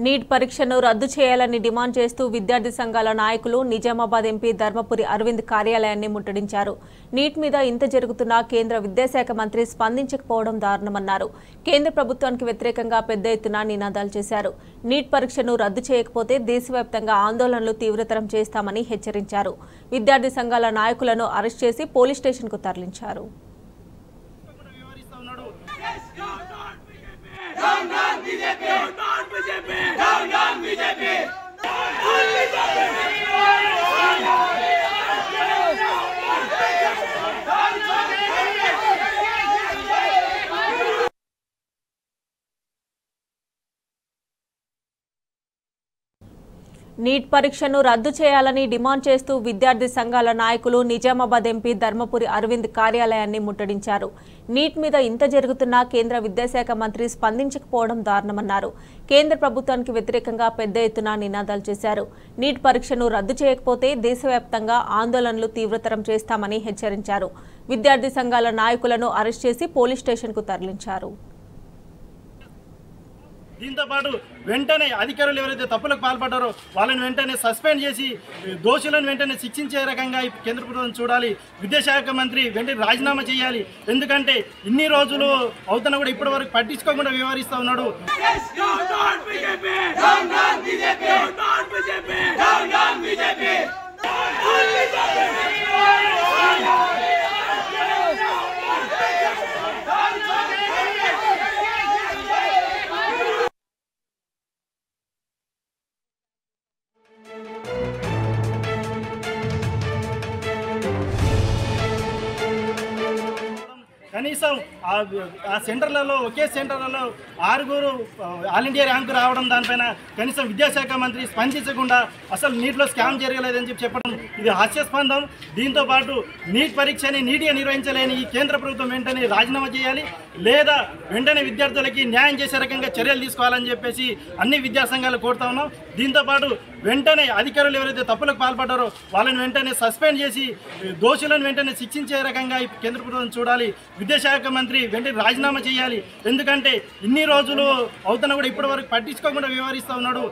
Neat పరీక్షను రద్దు చేయాలని డిమాండ్ చేస్తూ విద్యార్థి సంఘాల నాయకులు నిజామాబాద్ ఎంపీ ధర్మపురి అరవింద్ కార్యాలయాన్ని ముట్టడించారు. నీట్ మీద ఇంత జరుగుతున్నా కేంద్ర విద్యాశాఖ మంత్రి స్పందించకపోవడం దారుణమన్నారు. కేంద్ర ప్రభుత్వానికి వ్యతిరేకంగా పెద్ద ఎత్తున నినాదాలు చేశారు. నీట్ పరీక్షను రద్దు చేయకపోతే దేశవ్యాప్తంగా ఆందోళనలు తీవ్రతరం చేస్తామని హెచ్చరించారు. విద్యార్థి సంఘాల నాయకులను అరెస్ట్ చేసి పోలీస్ స్టేషన్కు తరలించారు. నీట్ పరీక్షను రద్దు చేయాలని డిమాండ్ చేస్తూ విద్యార్థి సంఘాల నాయకులు నిజామాబాద్ ఎంపీ ధర్మపురి అరవింద్ కార్యాలయాన్ని ముట్టడించారు. నీట్ మీద ఇంత జరుగుతున్నా కేంద్ర విద్యాశాఖ మంత్రి స్పందించకపోవడం దారుణమన్నారు. కేంద్ర ప్రభుత్వానికి వ్యతిరేకంగా పెద్ద ఎత్తున నినాదాలు చేశారు. నీట్ పరీక్షను రద్దు చేయకపోతే దేశవ్యాప్తంగా ఆందోళనలు తీవ్రతరం చేస్తామని హెచ్చరించారు. విద్యార్థి సంఘాల నాయకులను అరెస్ట్ చేసి పోలీస్ స్టేషన్కు తరలించారు. దీంతో పాటు వెంటనే అధికారులు ఎవరైతే తప్పులకు పాల్పడ్డారో వాళ్ళని వెంటనే సస్పెండ్ చేసి దోషులను వెంటనే శిక్షించే రకంగా కేంద్ర ప్రభుత్వం చూడాలి. విద్యాశాఖ మంత్రి వెంటనే రాజీనామా చేయాలి. ఎందుకంటే ఇన్ని రోజులు అవుతున్నా కూడా ఇప్పటి వరకు పట్టించుకోకుండా వ్యవహరిస్తూ ఉన్నాడు. కనీసం ఆ సెంటర్లలో ఒకే సెంటర్లలో 6 ఆల్ ఇండియా ర్యాంకు రావడం దానిపైన కనీసం విద్యాశాఖ మంత్రి స్పందించకుండా అసలు నీటిలో స్కామ్ జరగలేదని చెప్పడం ఇది హాస్యాస్పదం. దీంతో పాటు నీట్ పరీక్షని నీట్గా నిర్వహించలేని ఈ కేంద్ర ప్రభుత్వం వెంటనే రాజీనామా చేయాలి, లేదా వెంటనే విద్యార్థులకి న్యాయం చేసే రకంగా చర్యలు తీసుకోవాలని చెప్పేసి అన్ని విద్యా సంఘాలు కోరుతా ఉన్నాం. దీంతోపాటు వెంటనే అధికారులు ఎవరైతే తప్పులకు పాల్పడ్డారో వాళ్ళని వెంటనే సస్పెండ్ చేసి దోషులను వెంటనే శిక్షించే రకంగా కేంద్ర ప్రభుత్వం చూడాలి. విద్యాశాఖ మంత్రి వెంటనే రాజీనామా చేయాలి. ఎందుకంటే ఇన్ని రోజులు అవుతున్నా కూడా ఇప్పటి వరకు పట్టించుకోకుండా వ్యవహరిస్తూ ఉన్నాడు.